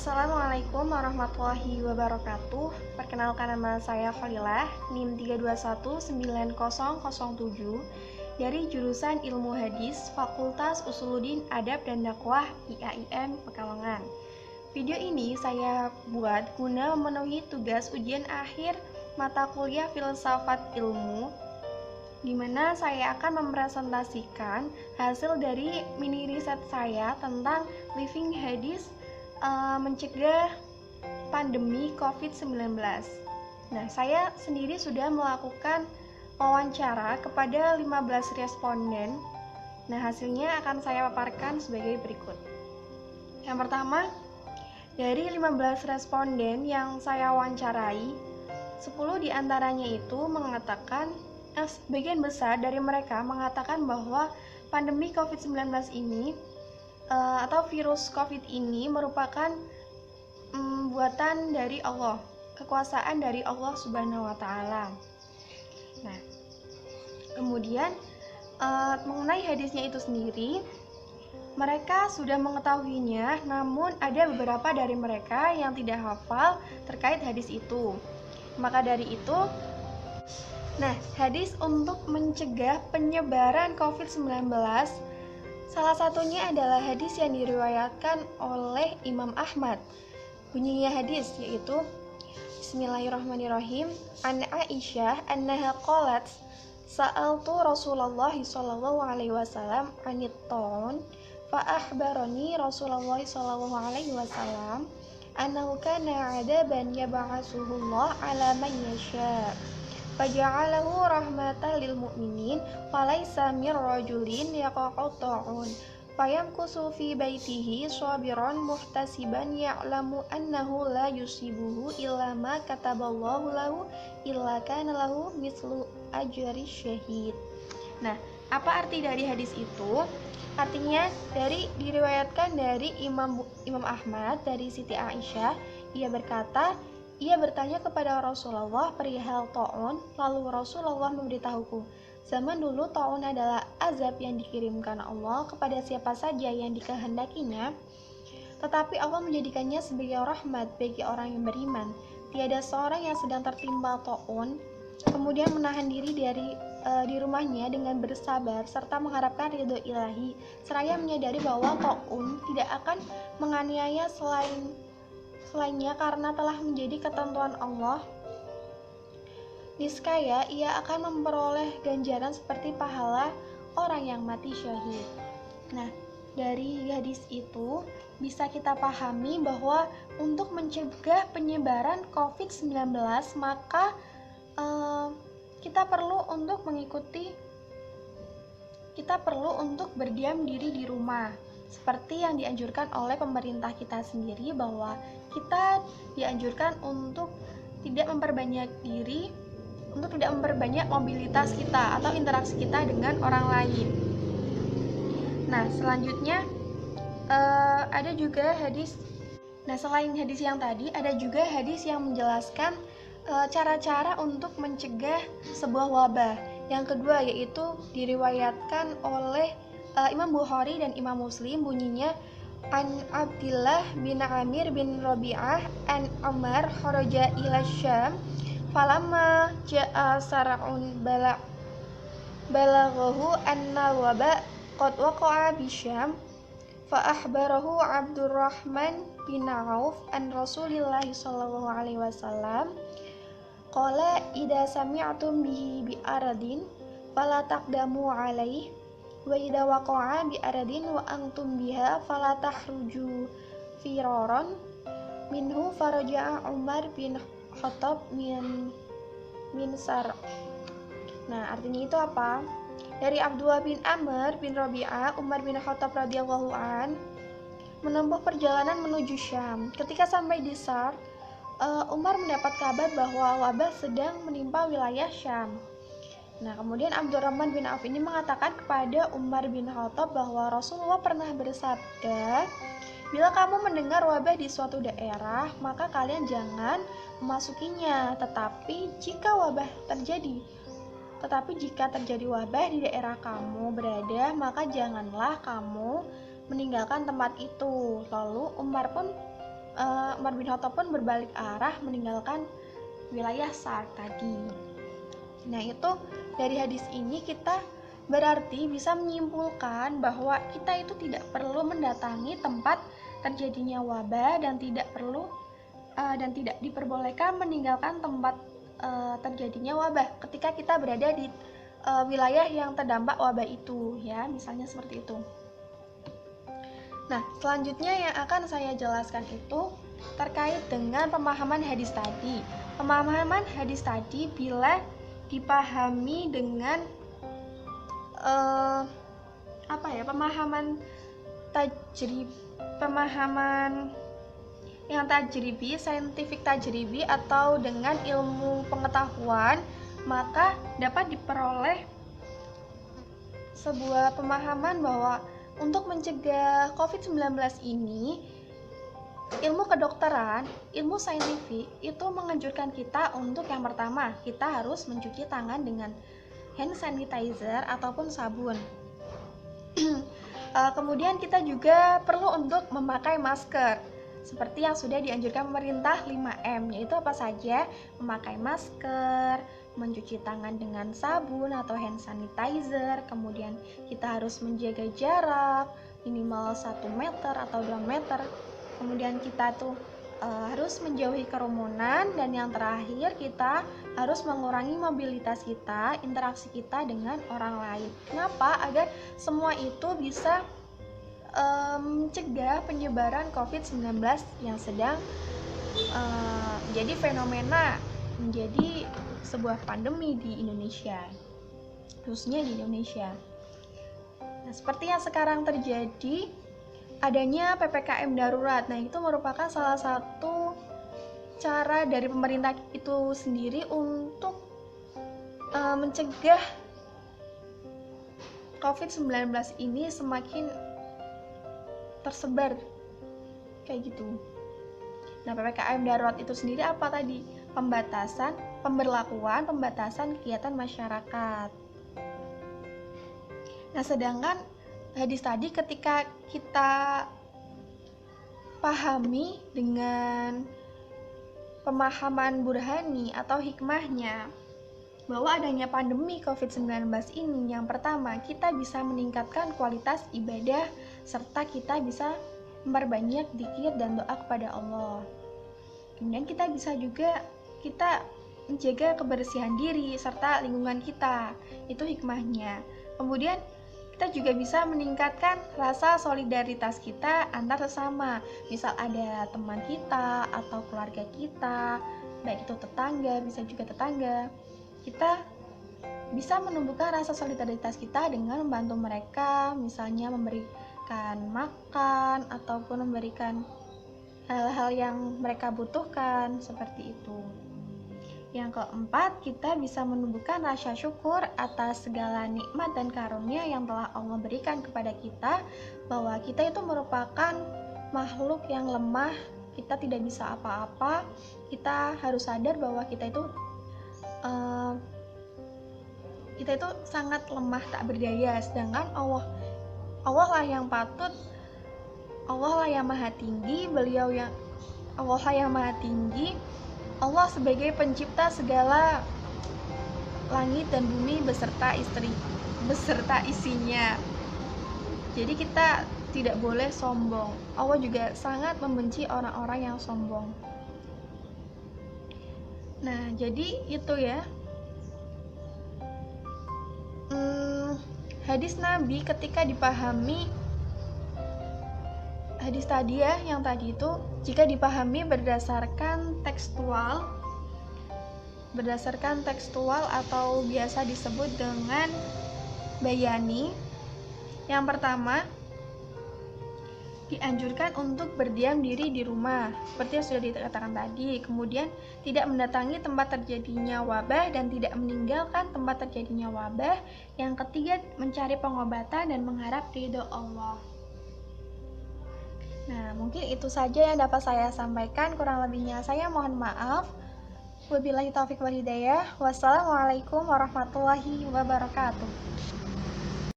Assalamualaikum warahmatullahi wabarakatuh. Perkenalkan, nama saya Khalilah, NIM 3219007 dari jurusan Ilmu Hadis, Fakultas Usuluddin Adab dan Dakwah IAIN Pekalongan. Video ini saya buat guna memenuhi tugas ujian akhir mata kuliah Filsafat Ilmu, di mana saya akan mempresentasikan hasil dari mini riset saya tentang living hadis mencegah pandemi COVID-19. Nah, saya sendiri sudah melakukan wawancara kepada 15 responden. Nah, hasilnya akan saya paparkan sebagai berikut. Yang pertama, dari 15 responden yang saya wawancarai, 10 diantaranya itu mengatakan, sebagian besar dari mereka mengatakan bahwa pandemi COVID-19 ini atau virus COVID ini merupakan buatan dari Allah, kekuasaan dari Allah Subhanahu wa Ta'ala. Nah, kemudian mengenai hadisnya itu sendiri, mereka sudah mengetahuinya, namun ada beberapa dari mereka yang tidak hafal terkait hadis itu. Maka dari itu, hadis untuk mencegah penyebaran COVID-19, salah satunya adalah hadis yang diriwayatkan oleh Imam Ahmad. Bunyinya hadis yaitu Bismillahirrahmanirrahim. An Aisyah annaha qalat sa'altu Rasulullah sallallahu alaihi wasallam anit taun fa akhbarani Rasulullah sallallahu alaihi wasallam annahu kana 'adaban yab'atsuhullah 'ala man yasha' faja'alahu rahmatan lil mu'minin falaysa mir rajulin yaqata'un fayamkusu fi baitihi sabiran muhtasiban ya'lamu annahu la yusibuhu illa ma kataballahu lahu illa kana lahu mislu ajri syahid. Nah, apa arti dari hadis itu? Artinya diriwayatkan dari Imam Ahmad dari Siti Aisyah. Ia bertanya kepada Rasulullah perihal ta'un, lalu Rasulullah memberitahuku, zaman dulu ta'un adalah azab yang dikirimkan Allah kepada siapa saja yang dikehendakinya, tetapi Allah menjadikannya sebagai rahmat bagi orang yang beriman. Tiada seorang yang sedang tertimpa ta'un kemudian menahan diri di rumahnya dengan bersabar serta mengharapkan ridho ilahi, seraya menyadari bahwa ta'un tidak akan menganiaya selainnya karena telah menjadi ketentuan Allah, niscaya ia akan memperoleh ganjaran seperti pahala orang yang mati syahid. Nah, dari hadis itu bisa kita pahami bahwa untuk mencegah penyebaran COVID-19 maka kita perlu untuk berdiam diri di rumah, seperti yang dianjurkan oleh pemerintah kita sendiri, bahwa kita dianjurkan untuk tidak memperbanyak mobilitas kita atau interaksi kita dengan orang lain. Nah, selanjutnya ada juga hadis. Nah, selain hadis yang tadi, ada juga hadis yang menjelaskan cara-cara untuk mencegah sebuah wabah. Yang kedua yaitu diriwayatkan oleh Imam Bukhari dan Imam Muslim, bunyinya An Abdillah bin Amir bin Rabi'ah an Umar kharaja ila Syam falamma ja'a sar'un balaghahu anna waba qad waqa'a bi Syam fa akhbarahu Abdurrahman bin Auf an Rasulillah sallallahu alaihi wasallam qala idza sami'tum bihi bi aradin fala taqdamu alaihi wa idza waqa'a bi aradin wa antum biha fala tahruju firaran minhu faraja'a Umar bin Khattab min Sar. Nah, artinya itu apa? Dari Abdullah bin Amr bin Rabi'ah, Umar bin Khattab radhiyallahu an menempuh perjalanan menuju Syam. Ketika sampai di Sar, Umar mendapat kabar bahwa wabah sedang menimpa wilayah Syam. Nah, kemudian Abdurrahman bin Auf ini mengatakan kepada Umar bin Khattab bahwa Rasulullah pernah bersabda, bila kamu mendengar wabah di suatu daerah, maka kalian jangan memasukinya. Tetapi jika terjadi wabah di daerah kamu berada, maka janganlah kamu meninggalkan tempat itu. Lalu Umar pun Umar bin Khattab pun berbalik arah meninggalkan wilayah Sa'd tadi. Nah, itu dari hadis ini kita berarti bisa menyimpulkan bahwa kita itu tidak perlu mendatangi tempat terjadinya wabah dan tidak diperbolehkan meninggalkan tempat terjadinya wabah ketika kita berada di wilayah yang terdampak wabah itu, ya, misalnya seperti itu. Nah, selanjutnya yang akan saya jelaskan itu terkait dengan pemahaman hadis tadi. Pemahaman hadis tadi bila dipahami dengan pemahaman yang tajribi, scientific tajribi, atau dengan ilmu pengetahuan, maka dapat diperoleh sebuah pemahaman bahwa untuk mencegah COVID-19 ini, ilmu kedokteran, ilmu saintifik itu menganjurkan kita untuk yang pertama, kita harus mencuci tangan dengan hand sanitizer ataupun sabun. Kemudian kita juga perlu untuk memakai masker seperti yang sudah dianjurkan pemerintah 5M, yaitu apa saja? Memakai masker, mencuci tangan dengan sabun atau hand sanitizer, kemudian kita harus menjaga jarak minimal 1 meter atau 2 meter, kemudian kita harus menjauhi kerumunan, dan yang terakhir kita harus mengurangi mobilitas kita, interaksi kita dengan orang lain. Kenapa? Agar semua itu bisa mencegah penyebaran COVID-19 yang sedang jadi fenomena, menjadi sebuah pandemi di Indonesia, khususnya di Indonesia. Nah, seperti yang sekarang terjadi, adanya PPKM darurat. Nah, itu merupakan salah satu cara dari pemerintah itu sendiri untuk mencegah COVID-19 ini semakin tersebar kayak gitu. Nah, PPKM darurat itu sendiri apa tadi? Pembatasan kegiatan masyarakat. Nah, sedangkan hadis tadi ketika kita pahami dengan pemahaman burhani atau hikmahnya bahwa adanya pandemi COVID-19 ini, yang pertama, kita bisa meningkatkan kualitas ibadah serta kita bisa memperbanyak dzikir dan doa kepada Allah. Kemudian kita bisa juga menjaga kebersihan diri serta lingkungan kita. Itu hikmahnya. Kemudian kita juga bisa meningkatkan rasa solidaritas kita antar sesama. Misal ada teman kita atau keluarga kita, baik itu tetangga, bisa juga tetangga. Kita bisa menumbuhkan rasa solidaritas kita dengan membantu mereka, misalnya memberikan makan ataupun memberikan hal-hal yang mereka butuhkan, seperti itu. Yang keempat, kita bisa menumbuhkan rasa syukur atas segala nikmat dan karunia yang telah Allah berikan kepada kita, bahwa kita itu merupakan makhluk yang lemah, kita tidak bisa apa-apa. Kita harus sadar bahwa kita itu sangat lemah, tak berdaya, sedangkan Allah lah yang patut, Allah lah yang maha tinggi, Allah lah yang maha tinggi, Allah sebagai pencipta segala langit dan bumi beserta isinya. Jadi kita tidak boleh sombong. Allah juga sangat membenci orang-orang yang sombong. Nah, jadi itu ya, hadis Nabi ketika dipahami, hadis tadi ya, yang tadi itu jika dipahami berdasarkan tekstual atau biasa disebut dengan bayani. Yang pertama, dianjurkan untuk berdiam diri di rumah, seperti yang sudah dikatakan tadi. Kemudian tidak mendatangi tempat terjadinya wabah dan tidak meninggalkan tempat terjadinya wabah. Yang ketiga, mencari pengobatan dan mengharap ridho Allah. Nah, mungkin itu saja yang dapat saya sampaikan. Kurang lebihnya saya mohon maaf. Wabillahi taufiq wal hidayah. Wassalamualaikum warahmatullahi wabarakatuh.